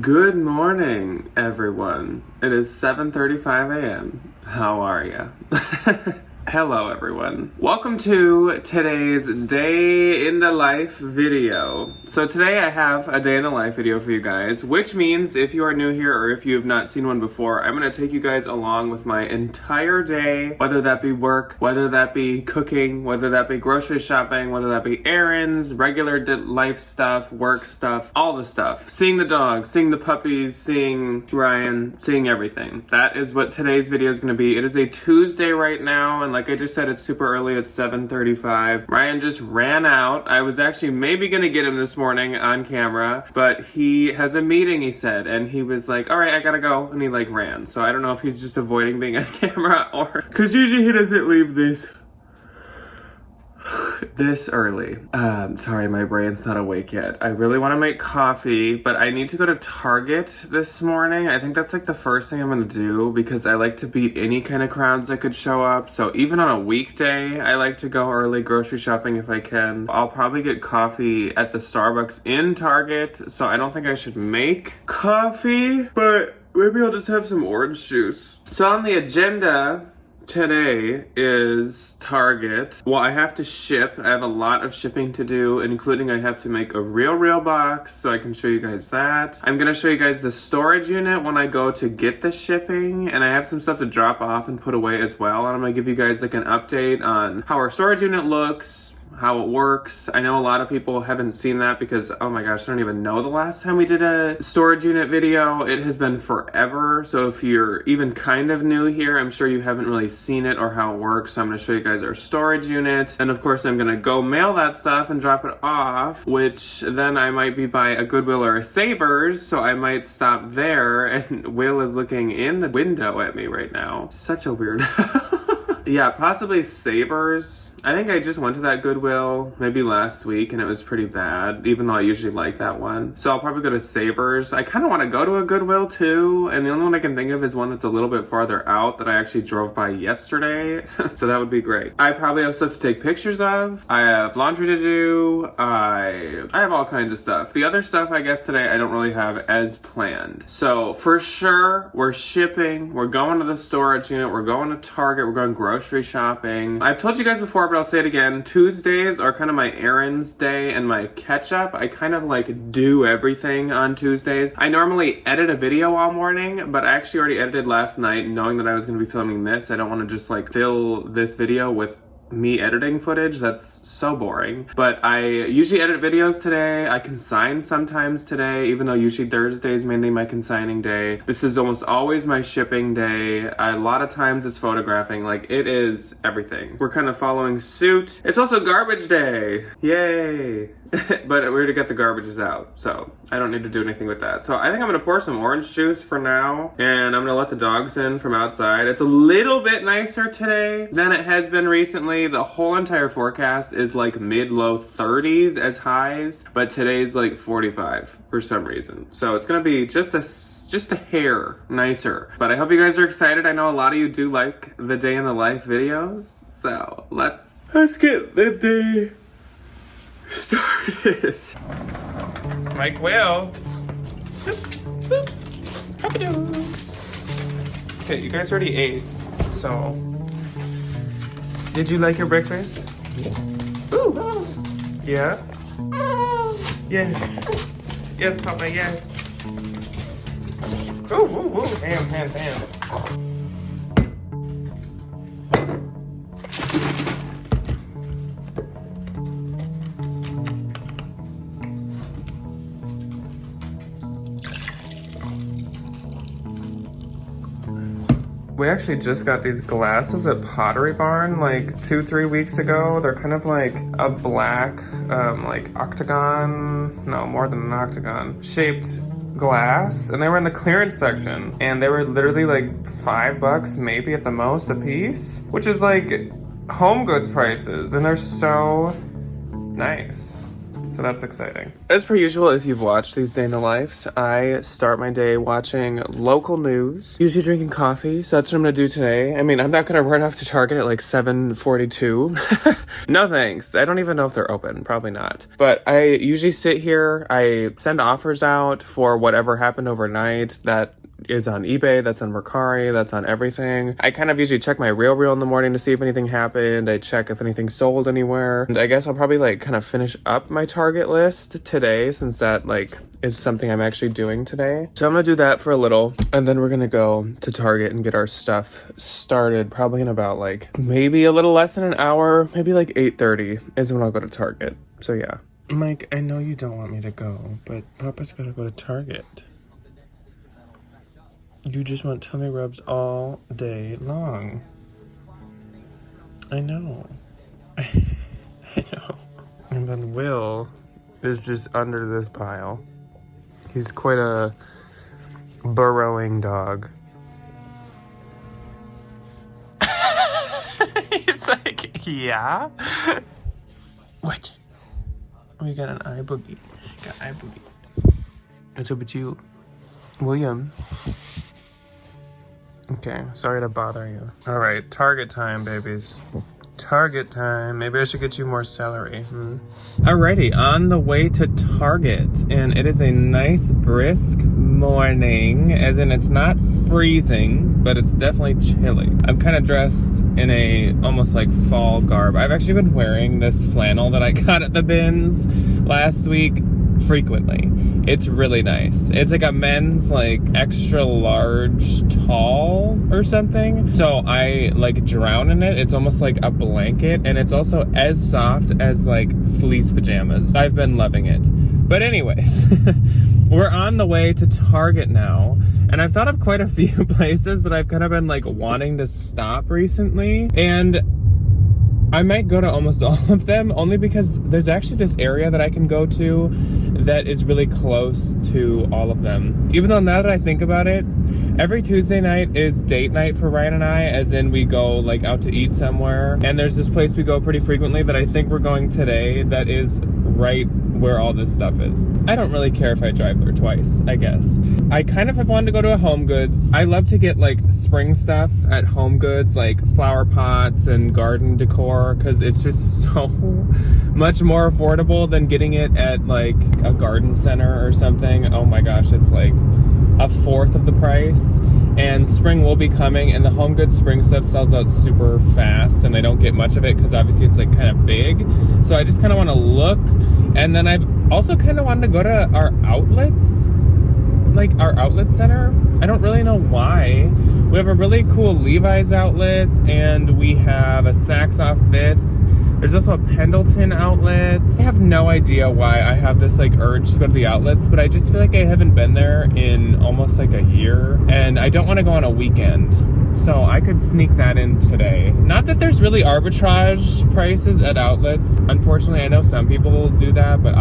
Good morning, everyone. It is 7:35 a.m. How are ya? Hello, everyone. Welcome to today's Day in the Life video. So today I have a Day in the Life video for you guys, which means if you are new here or if you have not seen one before, I'm going to take you guys along with my entire day, whether that be work, whether that be cooking, whether that be grocery shopping, whether that be errands, regular life stuff, work stuff, all the stuff. Seeing the dogs, seeing the puppies, seeing Ryan, seeing everything. That is what today's video is going to be. It is a Tuesday right now, and like I just said, it's super early. It's 7:35. Ryan just ran out. I was actually maybe gonna get him this morning on camera, but he has a meeting, he said, and he was like, all right, I gotta go, and he like ran. So I don't know if he's just avoiding being on camera or because usually he doesn't leave this early. Sorry, my brain's not awake yet. I really want to make coffee, but I need to go to Target this morning. I think that's like the first thing I'm gonna do because I like to beat any kind of crowds that could show up. So even on a weekday, I like to go early grocery shopping if I can. I'll probably get coffee at the Starbucks in Target, so I don't think I should make coffee, but maybe I'll just have some orange juice. So on the agenda today is Target. Well, I have to ship. I have a lot of shipping to do, including I have to make a real box, so I can show you guys that. I'm gonna show you guys the storage unit when I go to get the shipping, and I have some stuff to drop off and put away as well, and I'm gonna give you guys like an update on how our storage unit looks, how it works. I know a lot of people haven't seen that because, oh my gosh, I don't even know the last time we did a storage unit video. It has been forever. So if you're even kind of new here, I'm sure you haven't really seen it or how it works. So I'm going to show you guys our storage unit. And of course, I'm going to go mail that stuff and drop it off, which then I might be by a Goodwill or a Savers. So I might stop there. And Will is looking in the window at me right now. Such a weird. Yeah, possibly Savers. I think I just went to that Goodwill maybe last week and it was pretty bad, even though I usually like that one. So I'll probably go to Savers. I kind of want to go to a Goodwill too, and the only one I can think of is one that's a little bit farther out that I actually drove by yesterday. So that would be great. I probably have stuff to take pictures of. I have laundry to do. I have all kinds of stuff. The other stuff I guess today I don't really have as planned. So for sure, we're shipping. We're going to the storage unit. We're going to Target. We're going grocery shopping. I've told you guys before, but I'll say it again. Tuesdays are kind of my errands day and my catch up. I kind of like do everything on Tuesdays. I normally edit a video all morning, but I actually already edited last night knowing that I was going to be filming this. I don't want to just like fill this video with me editing footage. That's so boring. But I usually edit videos today. I consign sometimes today, even though usually Thursday is mainly my consigning day. This is almost always my shipping day. A lot of times it's photographing. Like, it is everything. We're kind of following suit. It's also garbage day. Yay. But we already got the garbages out, so I don't need to do anything with that. So I think I'm gonna pour some orange juice for now, and I'm gonna let the dogs in from outside. It's a little bit nicer today than it has been recently. The whole entire forecast is like mid-low 30s as highs, but today's like 45 for some reason. So it's gonna be just a hair nicer. But I hope you guys are excited. I know a lot of you do like the Day in the Life videos, so let's get the day started. Mike Will. Okay, you guys already ate, so. Did you like your breakfast? Yeah. Ooh. Yeah? Yes. Yes, Papa, yes. Ooh, ooh, ooh. Hands. We actually just got these glasses at Pottery Barn like 2-3 weeks ago. They're kind of like a black, like octagon, no, more than an octagon, shaped glass. And they were in the clearance section. And they were literally like $5 maybe at the most a piece, which is like HomeGoods prices. And they're so nice. So that's exciting. As per usual, if you've watched these day in the lives, I start my day watching local news, usually drinking coffee. So that's what I'm gonna do today. I mean, I'm not gonna run off to Target at like 7:42. No thanks. I don't even know if they're open. Probably not. But I usually sit here. I send offers out for whatever happened overnight that is on eBay, that's on Mercari, that's on everything. I kind of usually check my Real in the morning to see if anything happened. I check if anything sold anywhere. And I guess I'll probably like kind of finish up my Target list today, since that like is something I'm actually doing today. So I'm gonna do that for a little, and then we're gonna go to Target and get our stuff started, probably in about like maybe a little less than an hour, maybe like 8:30 is when I'll go to Target. So yeah. Mike, I know you don't want me to go, but Papa's gotta go to Target. You just want tummy rubs all day long. I know. I know. And then Will is just under this pile. He's quite a burrowing dog. He's like, yeah? What? We got an eye boogie. Got eye boogie. What's up with you? William? Okay, sorry to bother you. All right, Target time, babies. Target time. Maybe I should get you more celery. Alrighty, on the way to Target, and it is a nice brisk morning, as in it's not freezing, but it's definitely chilly. I'm kind of dressed in a almost like fall garb. I've actually been wearing this flannel that I got at the bins last week frequently. It's really nice. It's like a men's like extra large tall or something. So I like drown in it. It's almost like a blanket, and it's also as soft as like fleece pajamas. I've been loving it. But anyways, we're on the way to Target now, and I've thought of quite a few places that I've kind of been like wanting to stop recently, and I might go to almost all of them, only because there's actually this area that I can go to that is really close to all of them. Even though now that I think about it, every Tuesday night is date night for Ryan and I, as in we go like out to eat somewhere. And there's this place we go pretty frequently that I think we're going today that is right where all this stuff is. I don't really care if I drive there twice, I guess. I kind of have wanted to go to a HomeGoods. I love to get like spring stuff at HomeGoods, like flower pots and garden decor, because it's just so much more affordable than getting it at like a garden center or something. Oh my gosh, it's like a fourth of the price. And spring will be coming, and the HomeGoods spring stuff sells out super fast, and I don't get much of it because obviously it's like kind of big. So I just kind of want to look. And then I've also kind of wanted to go to our outlets, like our outlet center. I don't really know why. We have a really cool Levi's outlet, and we have a Saks Off 5th. There's also a Pendleton outlet. I have no idea why I have this like urge to go to the outlets, but I just feel like I haven't been there in almost like a year, and I don't want to go on a weekend. So I could sneak that in today. Not that there's really arbitrage prices at outlets. Unfortunately, I know some people will do that, but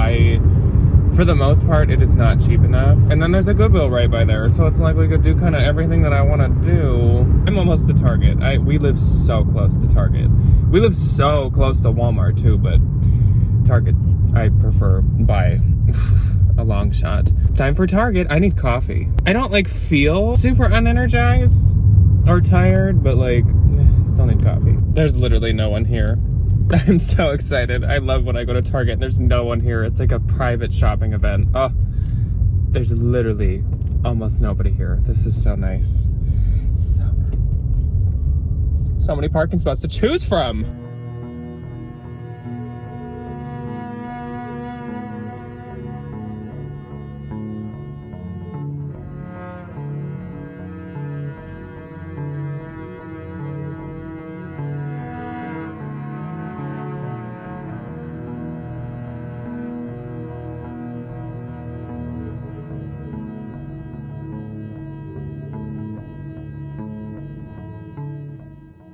for the most part, it is not cheap enough. And then there's a Goodwill right by there, so it's like we could do kind of everything that I want to do. I'm almost to Target. We live so close to Target. We live so close to Walmart too, but Target I prefer by a long shot. Time for Target. I need coffee. I don't like feel super unenergized or tired, but like still need coffee. There's literally no one here. I'm so excited. I love when I go to Target and there's no one here. It's like a private shopping event. Oh, there's literally almost nobody here. This is so nice. So many parking spots to choose from.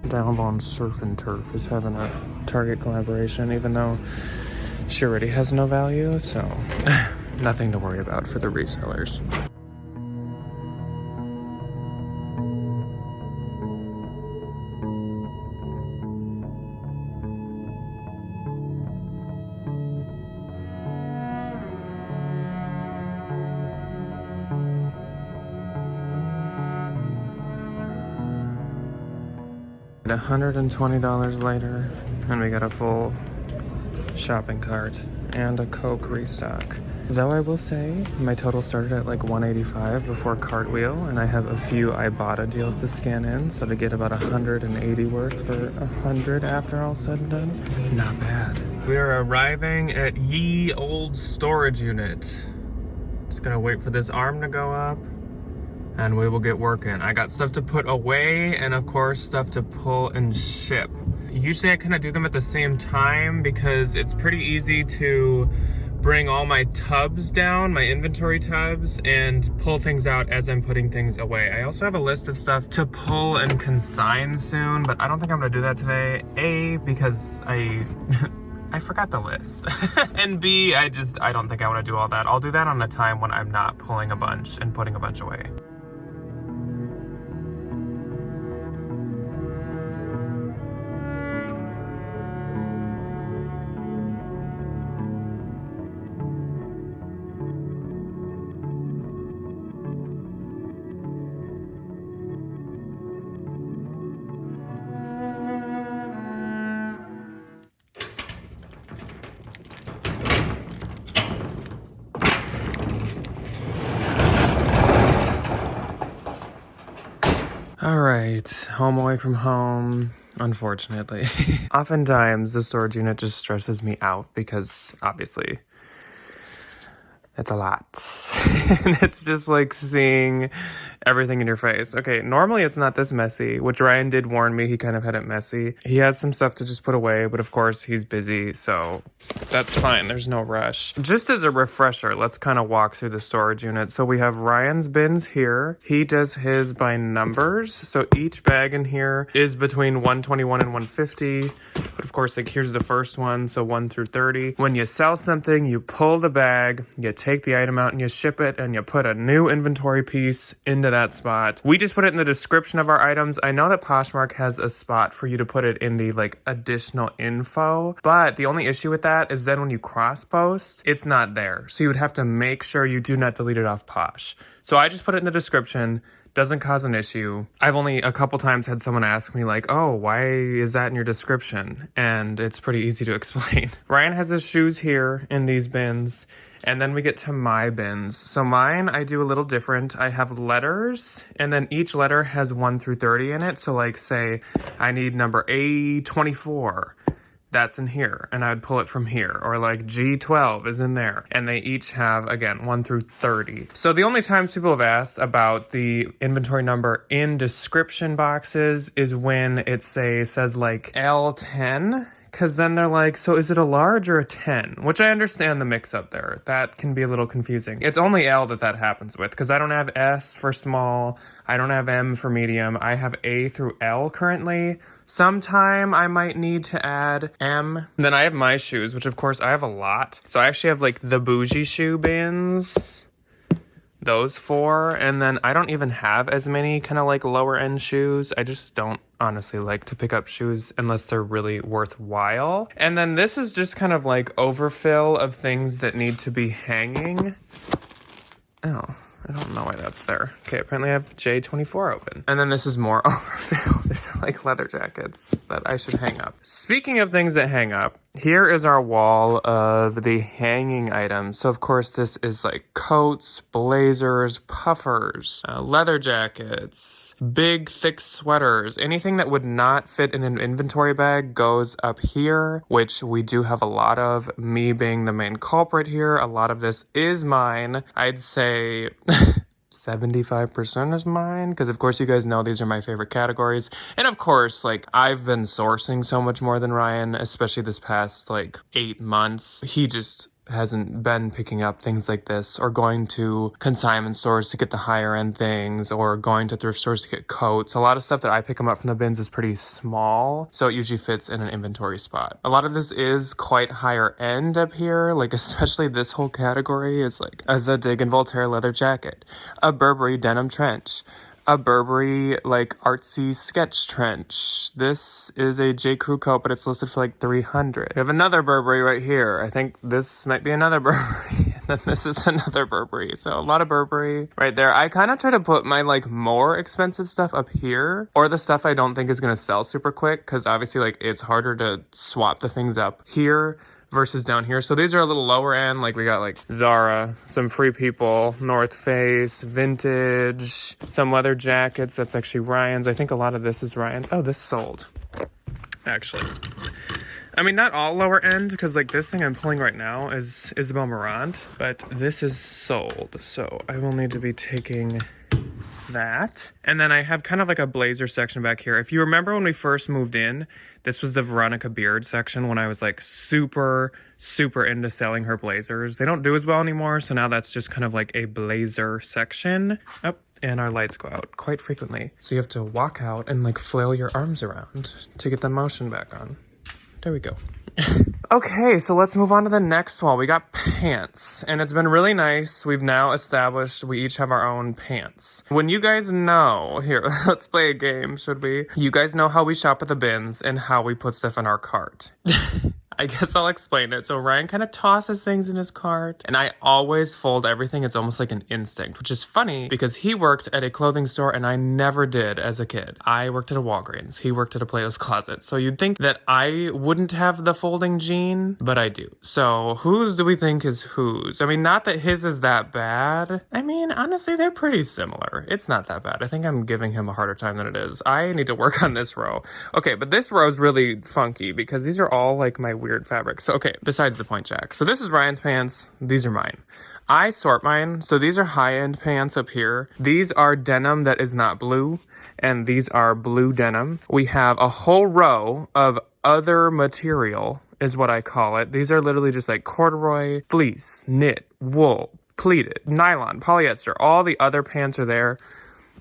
Down on Surf and Turf is having a Target collaboration, even though she already has no value, so nothing to worry about for the resellers. $120 later, and we got a full shopping cart and a Coke restock. Though I will say, my total started at like $185 before Cartwheel, and I have a few Ibotta deals to scan in, so to get about $180 worth for $100 after all said and done, not bad. We are arriving at ye old storage unit. Just gonna wait for this arm to go up, and we will get working. I got stuff to put away, and of course, stuff to pull and ship. Usually I kind of do them at the same time because it's pretty easy to bring all my tubs down, my inventory tubs, and pull things out as I'm putting things away. I also have a list of stuff to pull and consign soon, but I don't think I'm gonna do that today. A, because I forgot the list. And B, I don't think I wanna do all that. I'll do that on a time when I'm not pulling a bunch and putting a bunch away. All right, home away from home, unfortunately. Oftentimes, the storage unit just stresses me out because, obviously, it's a lot. And it's just like seeing everything in your face. Okay, normally it's not this messy, which Ryan did warn me he kind of had it messy. He has some stuff to just put away, but of course he's busy, so that's fine. There's no rush. Just as a refresher, let's kind of walk through the storage unit. So we have Ryan's bins here. He does his by numbers. So each bag in here is between 121 and 150. But of course, like here's the first one, so 1 through 30. When you sell something, you pull the bag, you take the item out and you ship it, and you put a new inventory piece into that spot. We just put it in the description of our items. I know that Poshmark has a spot for you to put it in the like additional info, but the only issue with that is then when you cross post, it's not there. So you would have to make sure you do not delete it off Posh. So I just put it in the description. Doesn't cause an issue. I've only a couple times had someone ask me like, oh, why is that in your description? And it's pretty easy to explain. Ryan has his shoes here in these bins. And then we get to my bins. So mine, I do a little different. I have letters, and then each letter has 1 through 30 in it. So like say, I need number A24. That's in here, and I would pull it from here. Or like G12 is in there. And they each have, again, 1 through 30. So the only times people have asked about the inventory number in description boxes is when it says like L10. Because then they're like, so is it a large or a 10? Which I understand the mix up there. That can be a little confusing. It's only L that happens with, because I don't have S for small. I don't have M for medium. I have A through L currently. Sometime I might need to add M. Then I have my shoes, which of course I have a lot. So I actually have like the bougie shoe bins. Those 4, and then I don't even have as many kind of like lower end shoes. I just don't honestly like to pick up shoes unless they're really worthwhile. And then this is just kind of like overfill of things that need to be hanging. Oh, I don't know why that's there. Okay, apparently I have J24 open. And then this is more overfill. These are like leather jackets that I should hang up. Speaking of things that hang up, here is our wall of the hanging items. So of course this is like coats, blazers, puffers, leather jackets, big thick sweaters. Anything that would not fit in an inventory bag goes up here, which we do have a lot of. Me being the main culprit here, a lot of this is mine. I'd say 75% is mine, because of course you guys know these are my favorite categories. And of course, like, I've been sourcing so much more than Ryan, especially this past like 8 months. He just hasn't been picking up things like this, or going to consignment stores to get the higher end things, or going to thrift stores to get coats. A lot of stuff that I pick him up from the bins is pretty small, so it usually fits in an inventory spot. A lot of this is quite higher end up here, like especially this whole category is like a Zadig and Voltaire leather jacket, a Burberry denim trench, a Burberry like artsy sketch trench. This is a J. Crew coat, but it's listed for like $300. We have another Burberry right here. I think this might be another Burberry. then this is another Burberry. So a lot of Burberry right there. I kind of try to put my like more expensive stuff up here, or the stuff I don't think is going to sell super quick, because obviously like it's harder to swap the things up here versus down here. So these are a little lower end. Like we got like Zara, some Free People, North Face, vintage, some leather jackets. That's actually Ryan's. I think a lot of this is Ryan's. Oh, this sold, actually. I mean, not all lower end, because like this thing I'm pulling right now is Isabel Marant, but this is sold. So I will need to be taking that. And then I have kind of like a blazer section back here. If you remember when we first moved in, this was the Veronica Beard section when I was like super into selling her blazers. They don't do as well anymore, so now that's just kind of like a blazer section. Oh, and our lights go out quite frequently. So you have to walk out and like flail your arms around to get the motion back on. There we go. Okay, so let's move on to the next wall. We got pants, and it's been really nice. We've now established we each have our own pants. When you guys know, here, let's play a game, should we? You guys know how we shop at the bins and how we put stuff in our cart. I guess I'll explain it. So Ryan kind of tosses things in his cart, and I always fold everything. It's almost like an instinct, which is funny because he worked at a clothing store and I never did as a kid. I worked at a Walgreens. He worked at a Plato's Closet. So you'd think that I wouldn't have the folding gene, but I do. So whose do we think is whose? I mean, not that his is that bad. I mean, honestly, they're pretty similar. It's not that bad. I think I'm giving him a harder time than it is. I need to work on this row. Okay, but this row is really funky because these are all like my weird fabrics. So, okay, besides the point, Jack. So this is Ryan's pants. These are mine. I sort mine. So these are high-end pants up here. These are denim that is not blue, and these are blue denim. We have a whole row of other material, is what I call it. These are literally just like corduroy, fleece, knit, wool, pleated, nylon, polyester. All the other pants are there.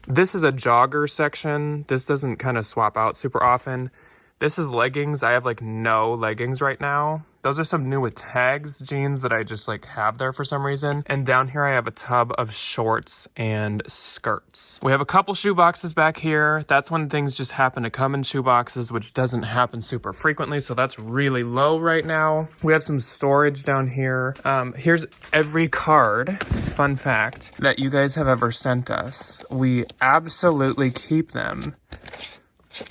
This is a jogger section. This doesn't kind of swap out super often. This is leggings. I have like no leggings right now. Those are some new with tags jeans that I just like have there for some reason. And down here I have a tub of shorts and skirts. We have a couple shoe boxes back here. That's when things just happen to come in shoe boxes, which doesn't happen super frequently. So that's really low right now. We have some storage down here. Here's every card, fun fact, that you guys have ever sent us. We absolutely keep them,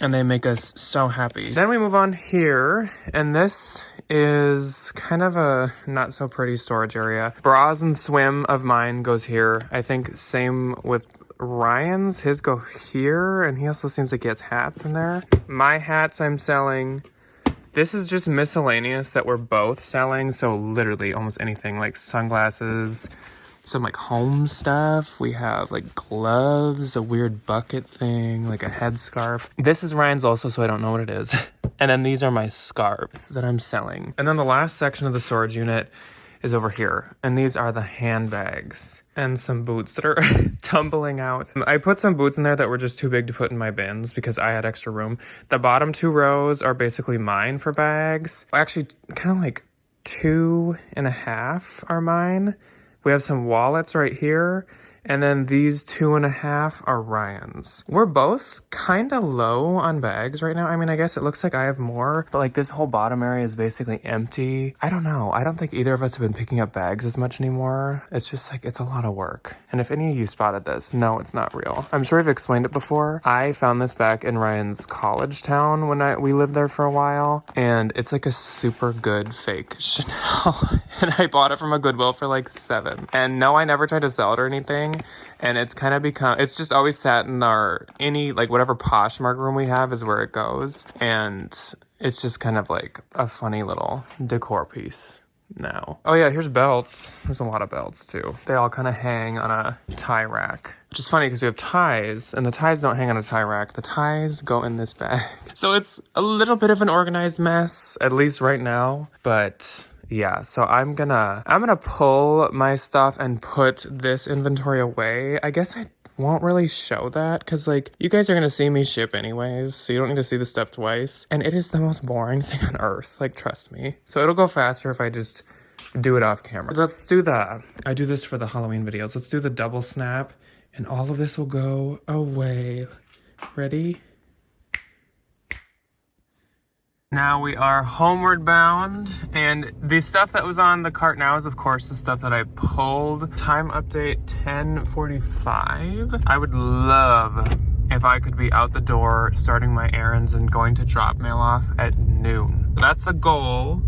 and they make us so happy. Then we move on here, and this is kind of a not so pretty storage area. Bras and swim of mine goes here. I think same with Ryan's. His go here, and he also seems like he has hats in there. My hats I'm selling. This is just miscellaneous that we're both selling, so literally almost anything, like sunglasses, some like home stuff. We have like gloves, a weird bucket thing, like a headscarf. This is Ryan's also, so I don't know what it is. And then these are my scarves that I'm selling. And then the last section of the storage unit is over here. And these are the handbags and some boots that are tumbling out. I put some boots in there that were just too big to put in my bins because I had extra room. The bottom two rows are basically mine for bags. Actually, kind of like 2.5 are mine. We have some wallets right here, and then these 2.5 are Ryan's. We're both kind of low on bags right now. I mean, I guess it looks like I have more, but like this whole bottom area is basically empty. I don't know. I don't think either of us have been picking up bags as much anymore. It's just like, it's a lot of work. And if any of you spotted this, no, it's not real. I'm sure I've explained it before. I found this back in Ryan's college town when we lived there for a while, and it's like a super good fake Chanel. And I bought it from a Goodwill for like $7. And no, I never tried to sell it or anything. And it's kind of become, it's just always sat in like whatever Poshmark room we have is where it goes. And it's just kind of like a funny little decor piece now. Oh yeah, here's belts. There's a lot of belts too. They all kind of hang on a tie rack. Which is funny because we have ties, and the ties don't hang on a tie rack. The ties go in this bag. So it's a little bit of an organized mess, at least right now. But yeah, so I'm gonna pull my stuff and put this inventory away. I guess I won't really show that because like you guys are gonna see me ship anyways, so you don't need to see the stuff twice. And it is the most boring thing on earth, like trust me. So it'll go faster if I just do it off camera. Let's do I do this for the Halloween videos. Let's do the double snap, and all of this will go away. Ready? Now we are homeward bound, and the stuff that was on the cart now is of course the stuff that I pulled. Time update 10:45. I would love if I could be out the door starting my errands and going to drop mail off at noon. That's the goal,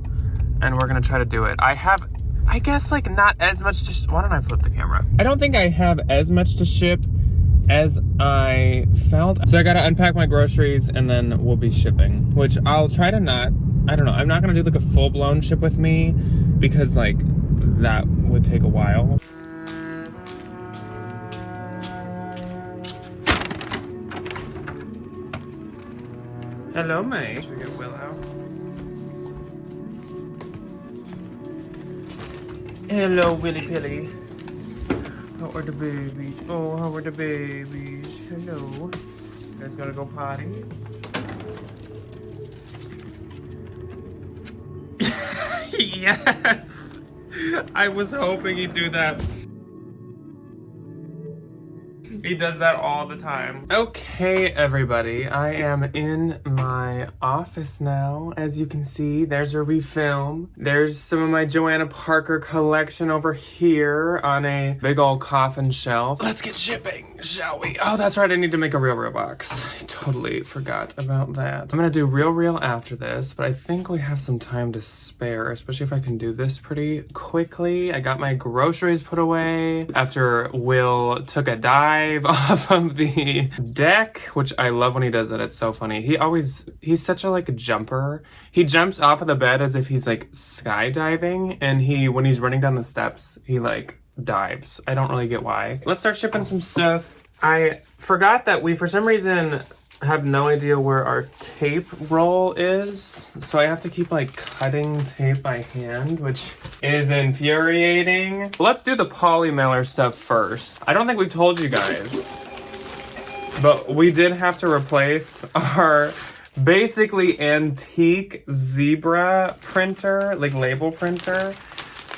and we're gonna try to do it. I have, I guess, like not as much to why don't I flip the camera? I don't think I have as much to ship as I felt. So I gotta unpack my groceries and then we'll be shipping, which I'll try to not, I don't know, I'm not gonna do like a full-blown ship with me because like that would take a while. Hello, mate. Should we get Will out? Hello, Willy Pilly. How are the babies? Oh, how are the babies? Hello. You guys gonna go potty? Yes! I was hoping he'd do that. He does that all the time. Okay, everybody, I am in my office now. As you can see, there's where we film. There's some of my Joanna Parker collection over here on a big old coffin shelf. Let's get shipping, shall we? Oh, that's right, I need to make a Real box. I totally forgot about that. I'm gonna do Real after this, but I think we have some time to spare, especially if I can do this pretty quickly. I got my groceries put away after Will took a dive off of the deck, which I love when he does that. It's so funny. He's such a like a jumper. He jumps off of the bed as if he's like skydiving, and when he's running down the steps, he like dives. I don't really get why. Let's start shipping some stuff. I forgot that we, for some reason, have no idea where our tape roll is, so I have to keep like cutting tape by hand, which is infuriating. Let's do the poly mailer stuff first. I don't think we've told you guys, but we did have to replace our basically antique zebra printer, like label printer.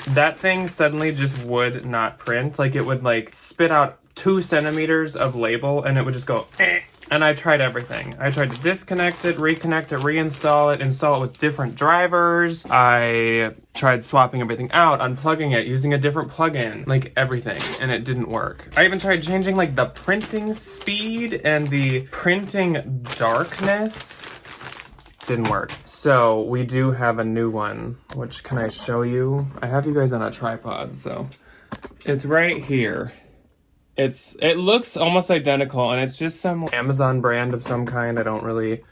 That thing suddenly just would not print. Like it would like spit out 2 centimeters of label and it would just go eh. And I tried everything. I tried to disconnect it, reconnect it, reinstall it, install it with different drivers. I tried swapping everything out, unplugging it, using a different plugin, like everything, and it didn't work. I even tried changing like the printing speed and the printing darkness. Didn't work. So we do have a new one, which can I show you? I have you guys on a tripod, so it's right here. It looks almost identical, and it's just some Amazon brand of some kind. I don't really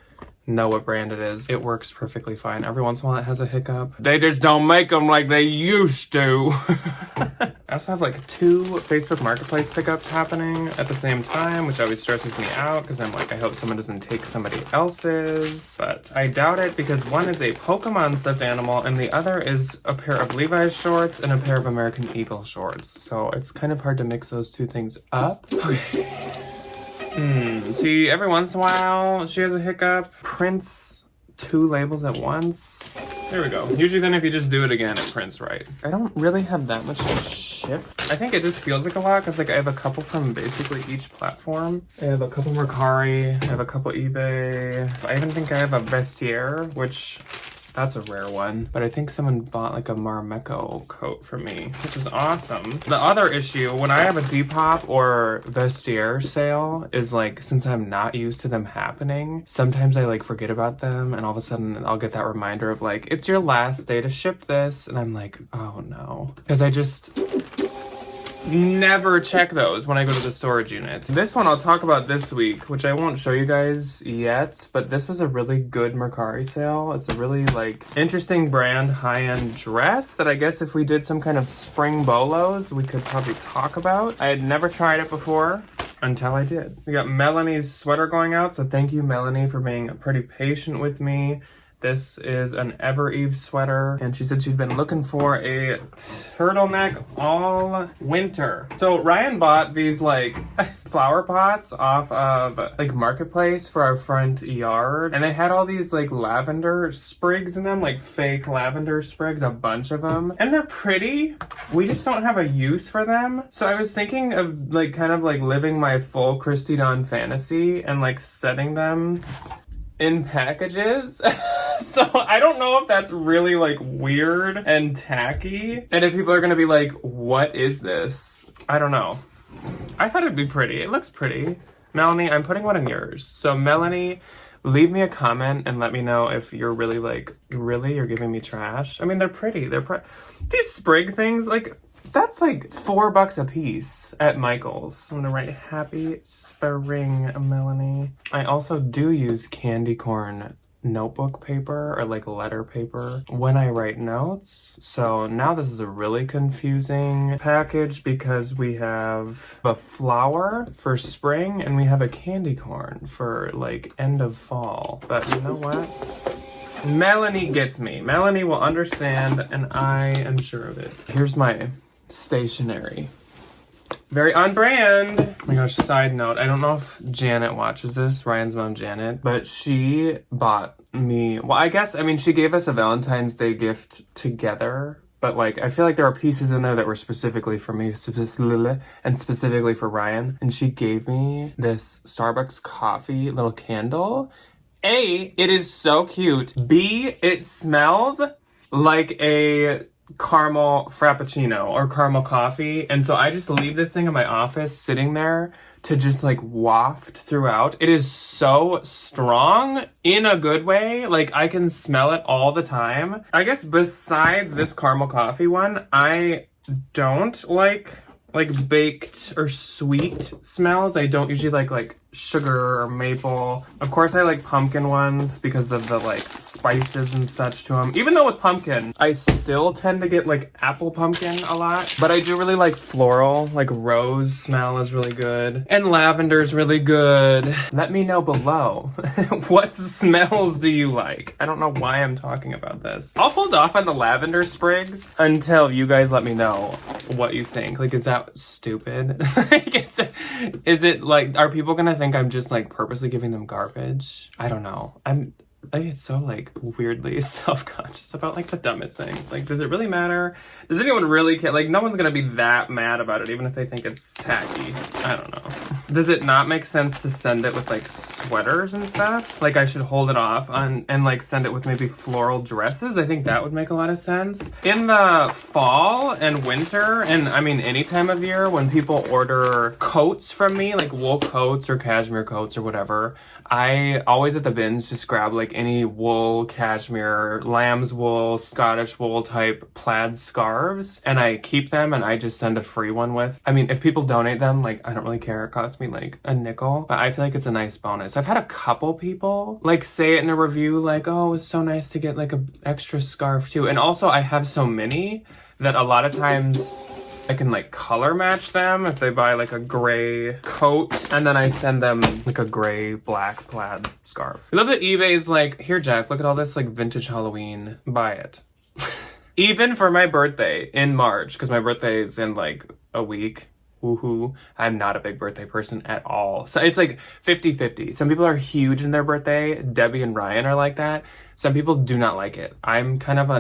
know what brand it is. It works perfectly fine. Every once in a while it has a hiccup. They just don't make them like they used to. I also have like 2 Facebook Marketplace pickups happening at the same time, which always stresses me out because I'm like, I hope someone doesn't take somebody else's. But I doubt it because one is a Pokemon stuffed animal and the other is a pair of Levi's shorts and a pair of American Eagle shorts. So it's kind of hard to mix those 2 things up. Okay. See, every once in a while she has a hiccup, prints 2 labels at once. There we go. Usually then if you just do it again, it prints right. I don't really have that much to ship. I think it just feels like a lot because like I have a couple from basically each platform. I have a couple Mercari, I have a couple eBay. I even think I have a Vestiaire, which that's a rare one, but I think someone bought like a Marimekko coat for me, which is awesome. The other issue, when I have a Depop or Vestiaire sale, is like, since I'm not used to them happening, sometimes I like forget about them and all of a sudden I'll get that reminder of like, it's your last day to ship this. And I'm like, oh no. Because I just never check those when I go to the storage unit. This one I'll talk about this week, which I won't show you guys yet, but this was a really good Mercari sale. It's a really like interesting brand high-end dress that I guess if we did some kind of spring bolos, we could probably talk about. I had never tried it before until I did. We got Melanie's sweater going out, so thank you, Melanie, for being pretty patient with me. This is an Ever Eve sweater, and she said she'd been looking for a turtleneck all winter. So Ryan bought these like flower pots off of like Marketplace for our front yard, and they had all these like lavender sprigs in them, like fake lavender sprigs, a bunch of them, and they're pretty. We just don't have a use for them. So I was thinking of like kind of like living my full Christy Dawn fantasy and like setting them in packages So I don't know if that's really like weird and tacky. And if people are gonna be like, what is this? I don't know. I thought it'd be pretty. It looks pretty. Melanie, I'm putting one in yours. So Melanie, leave me a comment and let me know if you're really like, really, you're giving me trash. I mean, they're pretty. These sprig things, like, that's like $4 a piece at Michael's. I'm gonna write happy spring, Melanie. I also do use candy corn notebook paper or like letter paper when I write notes. So now this is a really confusing package because we have a flower for spring and we have a candy corn for like end of fall. But you know what? Melanie gets me. Melanie will understand, and I am sure of it. Here's my stationery. Very on brand. Oh my gosh, side note. I don't know if Janet watches this, Ryan's mom, Janet, but she bought me, well, I mean, she gave us a Valentine's Day gift together, but like, I feel like there are pieces in there that were specifically for me, and specifically for Ryan. And she gave me this Starbucks coffee little candle. A, it is so cute. B, it smells like a caramel frappuccino or caramel coffee, and so I just leave this thing in my office sitting there to just like waft throughout. It is so strong in a good way. Like I can smell it all the time. I guess besides this caramel coffee one, I don't like baked or sweet smells. I don't usually like sugar or maple. Of course I like pumpkin ones because of the like spices and such to them. Even though with pumpkin, I still tend to get like apple pumpkin a lot. But I do really like floral, like rose smell is really good. And lavender is really good. Let me know below. What smells do you like? I don't know why I'm talking about this. I'll hold off on the lavender sprigs until you guys let me know what you think. Like, is that stupid? Is it like, are people gonna think I'm just like purposely giving them garbage? I don't know. I get so like weirdly self-conscious about like the dumbest things. Like, does it really matter? Does anyone really care? Like, no one's gonna be that mad about it, even if they think it's tacky. I don't know. Does it not make sense to send it with like sweaters and stuff? Like, I should hold it off on and like send it with maybe floral dresses. I think that would make a lot of sense. In the fall and winter, and I mean any time of year when people order coats from me, like wool coats or cashmere coats or whatever, I always at the bins just grab like any wool, cashmere, lamb's wool, Scottish wool type plaid scarves, and I keep them and I just send a free one with. I mean, if people donate them, like, I don't really care. It costs me like a nickel, but I feel like it's a nice bonus. I've had a couple people like say it in a review, like, oh, it was so nice to get like a extra scarf too. And also I have so many that a lot of times I can like color match them if they buy like a gray coat, and then I send them like a gray black plaid scarf. I love that eBay's like, here Jack, look at all this like vintage Halloween, buy it. Even for my birthday in March, because my birthday is in like a week. Woohoo. I'm not a big birthday person at all. So it's like 50-50. Some people are huge in their birthday. Debbie and Ryan are like that. Some people do not like it. I'm kind of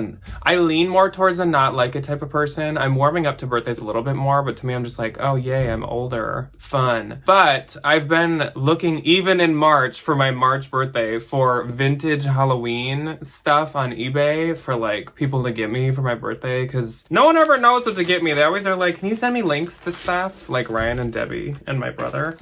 I lean more towards a not like it type of person. I'm warming up to birthdays a little bit more, but to me, I'm just like, oh yay, I'm older. Fun. But I've been looking even in March for my March birthday for vintage Halloween stuff on eBay for like people to get me for my birthday, because no one ever knows what to get me. They always are like, can you send me links to stuff? Like Ryan and Debbie and my brother.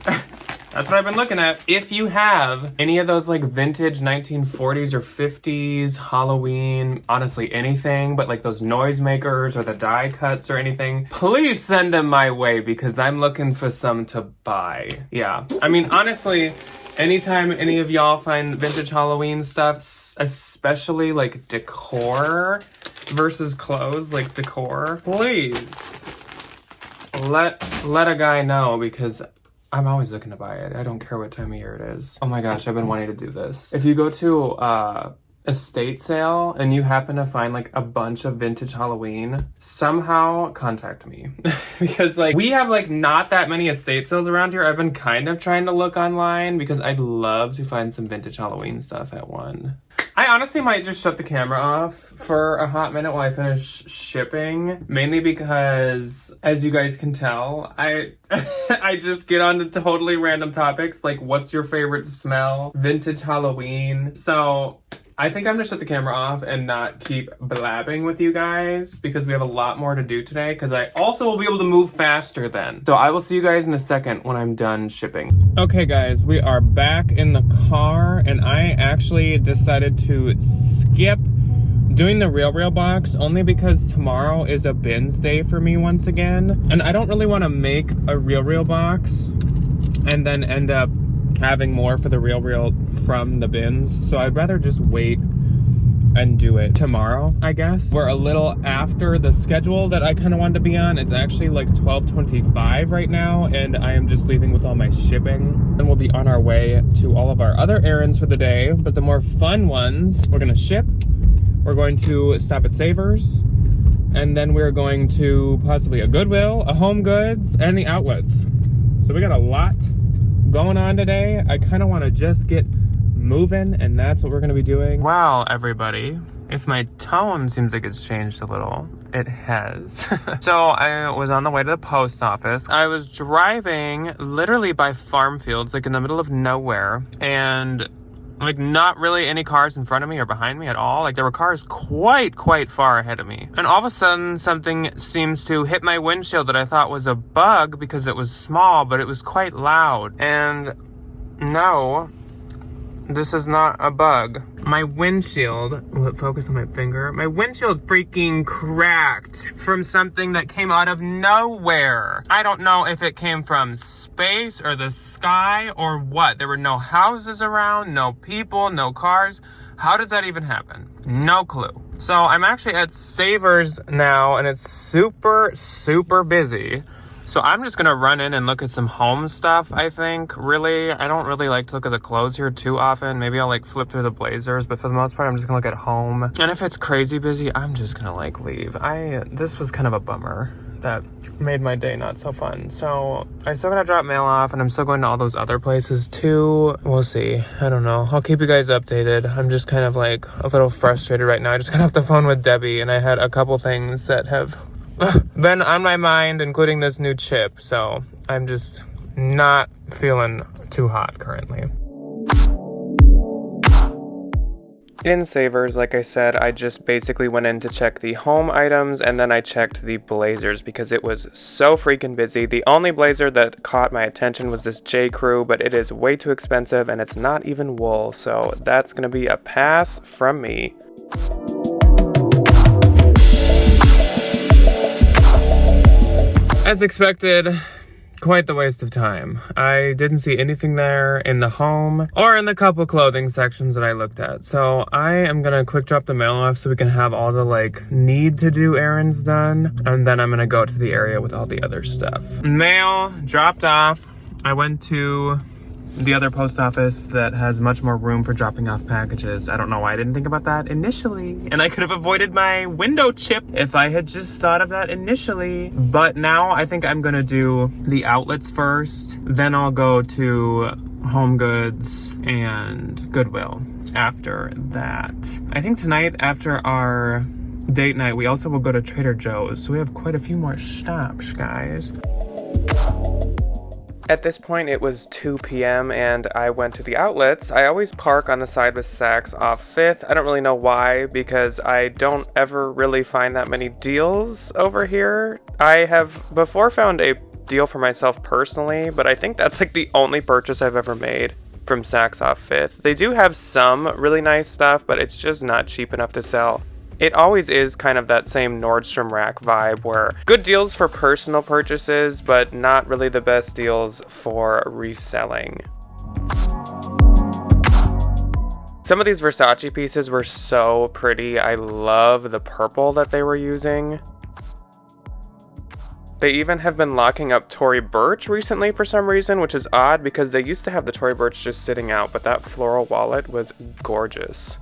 That's what I've been looking at. If you have any of those like vintage 1940s or 50s Halloween, honestly anything, but like those noisemakers or the die cuts or anything, please send them my way because I'm looking for some to buy. Yeah, I mean, honestly, anytime any of y'all find vintage Halloween stuff, especially like decor versus clothes, like decor, please let a guy know because I'm always looking to buy it. I don't care what time of year it is. Oh my gosh, I've been wanting to do this. If you go to estate sale and you happen to find like a bunch of vintage Halloween, somehow contact me. Because like we have like not that many estate sales around here. I've been kind of trying to look online because I'd love to find some vintage Halloween stuff at one. I honestly might just shut the camera off for a hot minute while I finish shipping, mainly because, as you guys can tell, I just get on to totally random topics, like what's your favorite smell, vintage Halloween. So I think I'm gonna shut the camera off and not keep blabbing with you guys because we have a lot more to do today because I also will be able to move faster then. So I will see you guys in a second when I'm done shipping. Okay guys, we are back in the car and I actually decided to skip doing the real box only because tomorrow is a bins day for me once again. And I don't really want to make a real box and then end up having more for the real from the bins. So I'd rather just wait and do it tomorrow, I guess. We're a little after the schedule that I kind of wanted to be on. It's actually like 12:25 right now, and I am just leaving with all my shipping. And we'll be on our way to all of our other errands for the day, but the more fun ones, we're gonna ship. We're going to stop at Savers, and then we're going to possibly a Goodwill, a HomeGoods, and the outlets. So we got a lot going on today. I kind of want to just get moving, and that's what we're going to be doing. Wow, everybody. If my tone seems like it's changed a little, it has. So I was on the way to the post office. I was driving literally by farm fields, like in the middle of nowhere, and like not really any cars in front of me or behind me at all. Like there were cars quite far ahead of me. And all of a sudden something seems to hit my windshield that I thought was a bug because it was small, but it was quite loud. And no, this is not a bug. My windshield, will it focus on my finger? My windshield freaking cracked from something that came out of nowhere. I don't know if it came from space or the sky or what. There were no houses around, no people, no cars. How does that even happen? No clue. So I'm actually at Savers now and it's super busy. So I'm just going to run in and look at some home stuff, I think. Really, I don't really like to look at the clothes here too often. Maybe I'll like flip through the blazers, but for the most part, I'm just going to look at home. And if it's crazy busy, I'm just going to like leave. This was kind of a bummer that made my day not so fun. So I still got to drop mail off and I'm still going to all those other places too. We'll see. I don't know. I'll keep you guys updated. I'm just kind of like a little frustrated right now. I just got off the phone with Debbie and I had a couple things that have been on my mind, including this new chip, so I'm just not feeling too hot currently. In Savers, like I said, I just basically went in to check the home items and then I checked the blazers because it was so freaking busy. The only blazer that caught my attention was this J. Crew, but it is way too expensive and it's not even wool, so that's gonna be a pass from me. As expected, quite the waste of time. I didn't see anything there in the home or in the couple clothing sections that I looked at. So I am gonna quick drop the mail off so we can have all the like need to do errands done. And then I'm gonna go to the area with all the other stuff. Mail dropped off. I went to the other post office that has much more room for dropping off packages. I don't know why I didn't think about that initially. And I could have avoided my window chip if I had just thought of that initially. But now I think I'm gonna do the outlets first. Then I'll go to HomeGoods and Goodwill after that. I think tonight after our date night, we also will go to Trader Joe's. So we have quite a few more stops, guys. At this point, it was 2 p.m. and I went to the outlets. I always park on the side with Saks off 5th. I don't really know why, because I don't ever really find that many deals over here. I have before found a deal for myself personally, but I think that's like the only purchase I've ever made from Saks off 5th. They do have some really nice stuff, but it's just not cheap enough to sell. It always is kind of that same Nordstrom Rack vibe where good deals for personal purchases, but not really the best deals for reselling. Some of these Versace pieces were so pretty. I love the purple that they were using. They even have been locking up Tory Burch recently for some reason, which is odd because they used to have the Tory Burch just sitting out, but that floral wallet was gorgeous.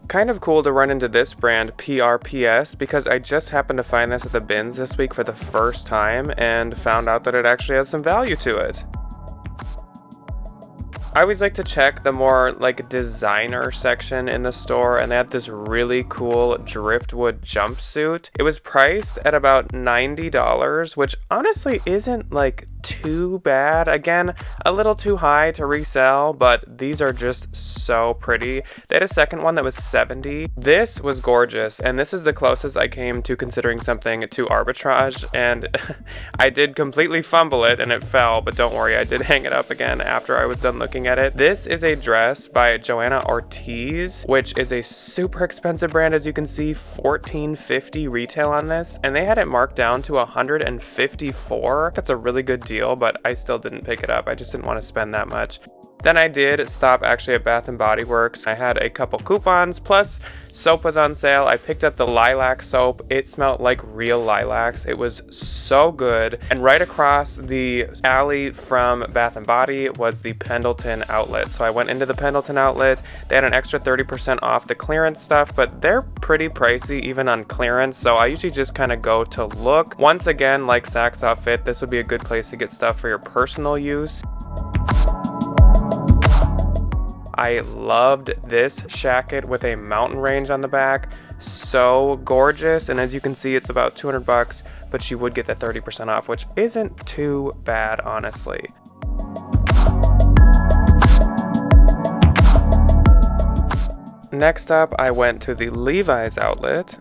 Kind of cool to run into this brand, PRPS, because I just happened to find this at the bins this week for the first time and found out that it actually has some value to it. I always like to check the more like designer section in the store, and they had this really cool driftwood jumpsuit. It was priced at about $90, which honestly isn't like too bad. Again, a little too high to resell, but these are just so pretty. They had a second one that was $70. This was gorgeous, and this is the closest I came to considering something to arbitrage, and I did completely fumble it and it fell, but don't worry, I did hang it up again after I was done looking at it. This is a dress by Joanna Ortiz, which is a super expensive brand, as you can see, $14.50 retail on this, and they had it marked down to $154. That's a really good deal, but I still didn't pick it up. I just didn't want to spend that much. Then I did stop actually at Bath & Body Works. I had a couple coupons, plus soap was on sale. I picked up the lilac soap. It smelled like real lilacs. It was so good. And right across the alley from Bath & Body was the Pendleton outlet. So I went into the Pendleton outlet. They had an extra 30% off the clearance stuff, but they're pretty pricey even on clearance. So I usually just kind of go to look. Once again, like Saks Outfit, this would be a good place to get stuff for your personal use. I loved this shacket with a mountain range on the back. So gorgeous, and as you can see, it's about $200, but you would get that 30% off, which isn't too bad, honestly. Next up, I went to the Levi's outlet.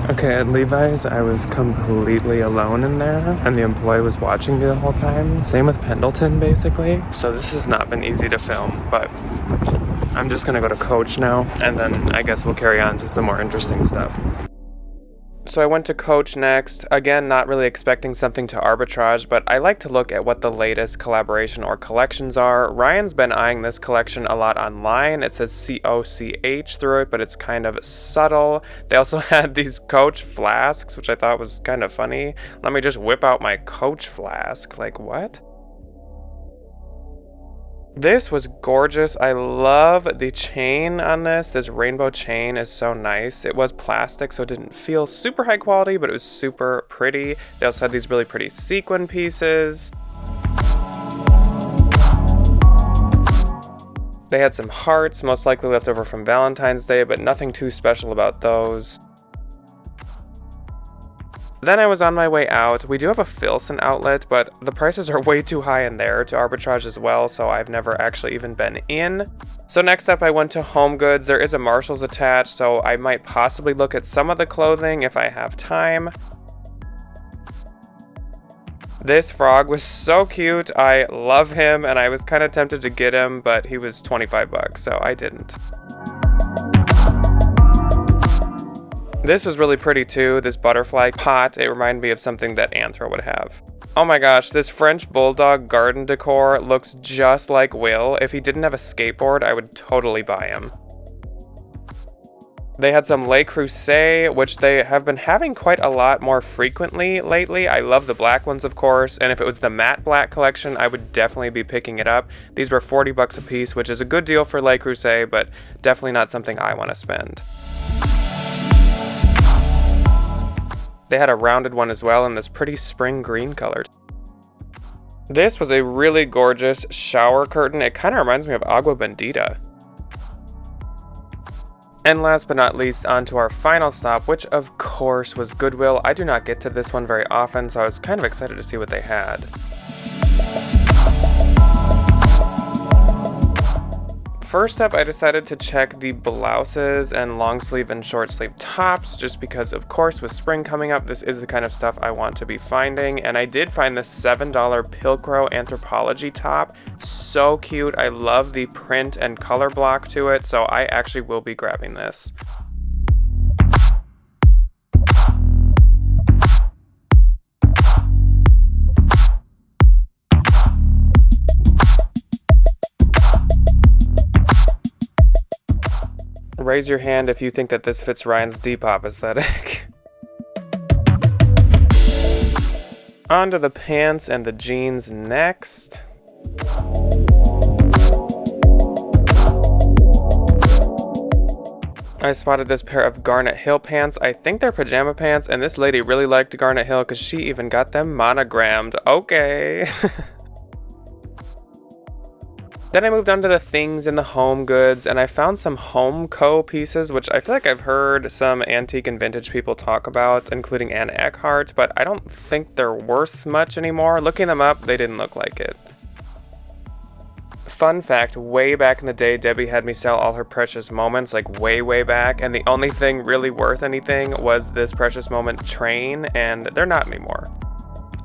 Okay, at Levi's, I was completely alone in there, and the employee was watching me the whole time. Same with Pendleton, basically. So this has not been easy to film, but I'm just gonna go to Coach now, and then I guess we'll carry on to some more interesting stuff. So I went to Coach next. Again, not really expecting something to arbitrage, but I like to look at what the latest collaboration or collections are. Ryan's been eyeing this collection a lot online. It says COCH through it, but it's kind of subtle. They also had these Coach flasks, which I thought was kind of funny. Let me just whip out my Coach flask. Like, what? This was gorgeous. I love the chain on this. This rainbow chain is so nice. It was plastic, so it didn't feel super high quality, but it was super pretty. They also had these really pretty sequin pieces. They had some hearts, most likely left over from Valentine's Day, but nothing too special about those. Then I was on my way out. We do have a Filson outlet, but the prices are way too high in there to arbitrage as well, so I've never actually even been in. So next up, I went to HomeGoods. There is a Marshalls attached, so I might possibly look at some of the clothing if I have time. This frog was so cute. I love him, and I was kind of tempted to get him, but he was $25, so I didn't. This was really pretty too, this butterfly pot. It reminded me of something that Anthro would have. Oh my gosh, this French Bulldog garden decor looks just like Will. If he didn't have a skateboard, I would totally buy him. They had some Le Creuset, which they have been having quite a lot more frequently lately. I love the black ones, of course, and if it was the matte black collection, I would definitely be picking it up. These were $40 a piece, which is a good deal for Le Creuset, but definitely not something I want to spend. They had a rounded one as well in this pretty spring green color. This was a really gorgeous shower curtain. It kind of reminds me of Agua Bendita. And last but not least, on to our final stop, which of course was Goodwill. I do not get to this one very often, so I was kind of excited to see what they had. First up, I decided to check the blouses and long sleeve and short sleeve tops, just because, of course, with spring coming up, this is the kind of stuff I want to be finding. And I did find this $7 Pilcro Anthropology top. So cute. I love the print and color block to it, so I actually will be grabbing this. Raise your hand if you think that this fits Ryan's Depop aesthetic. On to the pants and the jeans next. I spotted this pair of Garnet Hill pants. I think they're pajama pants, and this lady really liked Garnet Hill because she even got them monogrammed. Okay. Then I moved on to the things in the HomeGoods, and I found some HomeCo pieces, which I feel like I've heard some antique and vintage people talk about, including Anne Eckhart, but I don't think they're worth much anymore. Looking them up, they didn't look like it. Fun fact, way back in the day, Debbie had me sell all her precious moments, like way back, and the only thing really worth anything was this precious moment train, and they're not anymore.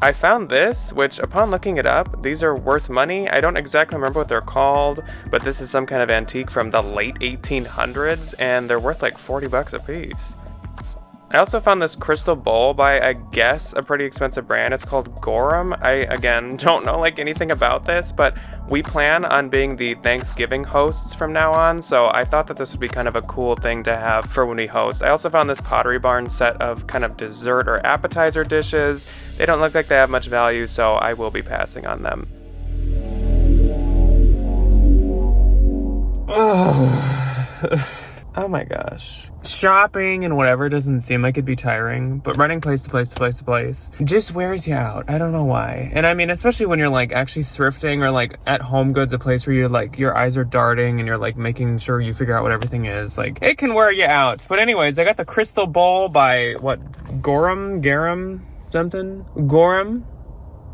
I found this, which upon looking it up, these are worth money. I don't exactly remember what they're called, but this is some kind of antique from the late 1800s, and they're worth like 40 bucks a piece. I also found this crystal bowl by, I guess, a pretty expensive brand. It's called Gorham. I, again, don't know like anything about this, but we plan on being the Thanksgiving hosts from now on, so I thought that this would be kind of a cool thing to have for when we host. I also found this Pottery Barn set of kind of dessert or appetizer dishes. They don't look like they have much value, so I will be passing on them. Oh my gosh. Shopping and whatever doesn't seem like it'd be tiring, but running place to place to place to place just wears you out. I don't know why. And I mean, especially when you're like actually thrifting or like at HomeGoods, a place where you're like, your eyes are darting and you're like making sure you figure out what everything is. Like, it can wear you out. But anyways, I got the crystal bowl by what? Gorham?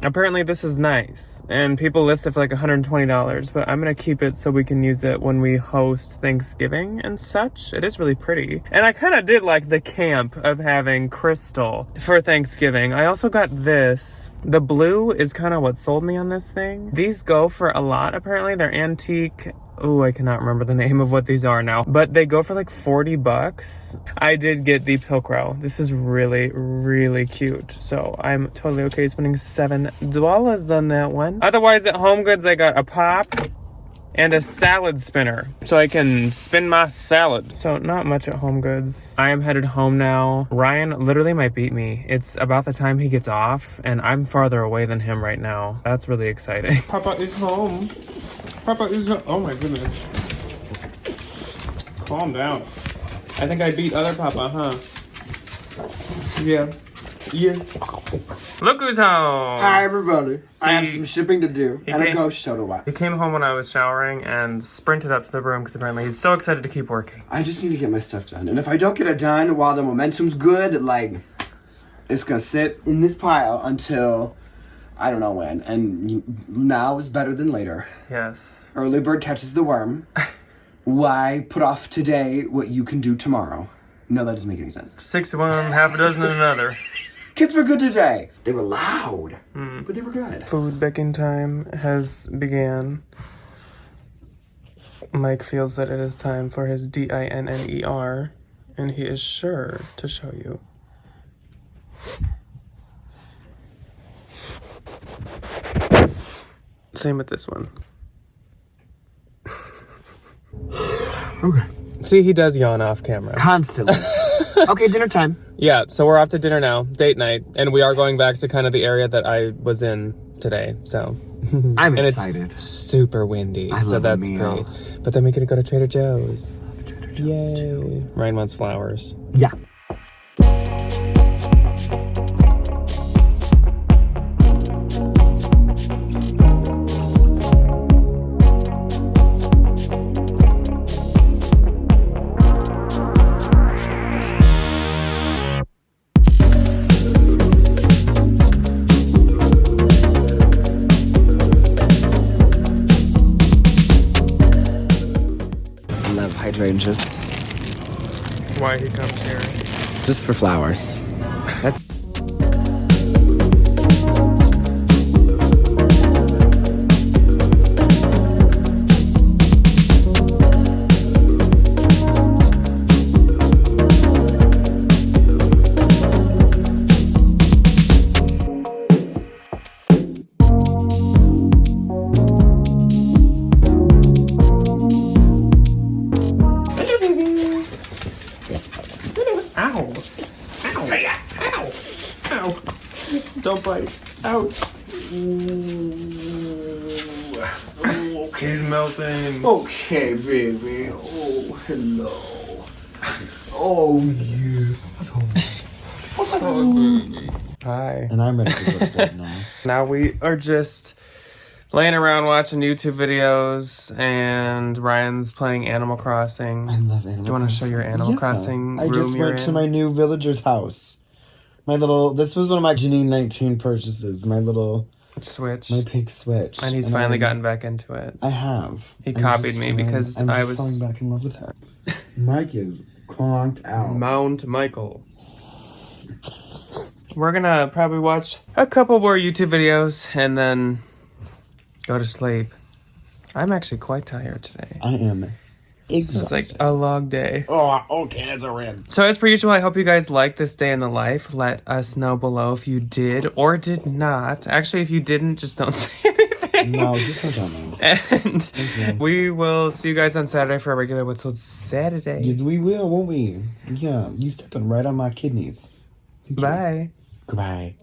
Apparently this is nice, and people list it for like $120, but I'm gonna keep it so we can use it when we host Thanksgiving and such. It is really pretty. And I kind of did like the camp of having crystal for Thanksgiving. I also got this. The blue is kind of what sold me on this thing. These go for a lot, apparently. They're antique. Oh, I cannot remember the name of what these are now, but they go for like 40 bucks. I did get the Pilcrow. This is really cute. So I'm totally okay spending $7 on that one. Otherwise at HomeGoods, I got a pop and a salad spinner so I can spin my salad. So not much at HomeGoods. I am headed home now. Ryan literally might beat me. It's about the time he gets off and I'm farther away than him right now. That's really exciting. Papa is home. Papa is home. Oh my goodness. Calm down. I think I beat other Papa, huh? Yeah. Look who's home! Hi everybody. I have some shipping to do and a ghost show to watch. He came home when I was showering and sprinted up to the room because apparently he's so excited to keep working. I just need to get my stuff done. And if I don't get it done while the momentum's good, like, it's gonna sit in this pile until I don't know when. And now is better than later. Yes. Early bird catches the worm. Why put off today what you can do tomorrow? No, that doesn't make any sense. 6 of one, half a dozen in another. Kids were good today. They were loud, but they were good. Food baking time has began. Mike feels that it is time for his DINNER, and he is sure to show you. Same with this one. Okay. See, he does yawn off camera. Constantly. Okay, dinner time. Yeah, so we're off to dinner now, date night, and we are going back to kind of the area that I was in today, so. I'm and excited. It's super windy, so that's great. But then we get to go to Trader Joe's. Love Trader Joe's too. Ryan wants flowers. Yeah. Hydrangeas. Why he comes here? Just for flowers. That's Don't bite. Ouch. oh, Okay, he's melting. okay, baby. Oh, hello. Oh, you. Hi. And I'm ready to go to bed now. Now we are just laying around watching YouTube videos, and Ryan's playing Animal Crossing. I love Animal Crossing. Do you want to show your Animal Crossing I room just you're went to in? my new villager's house. This was one of my Janine 19 purchases. My Switch. pink Switch. And he's finally gotten back into it. I have. He copied me because I'm I just was... falling back in love with her. Mike is conked out. Mount Michael. We're gonna probably watch a couple more YouTube videos and then go to sleep. I'm actually quite tired today. I am This is like a long day. Oh, okay, that's a win. So as per usual, I hope you guys liked this day in the life. Let us know below if you did or did not. Actually, if you didn't, just don't say anything. No, just don't tell me. And we will see you guys on Saturday for our regular What's Sold Saturday. Yes, we will, won't we? Yeah, you stepping right on my kidneys. Bye. Goodbye.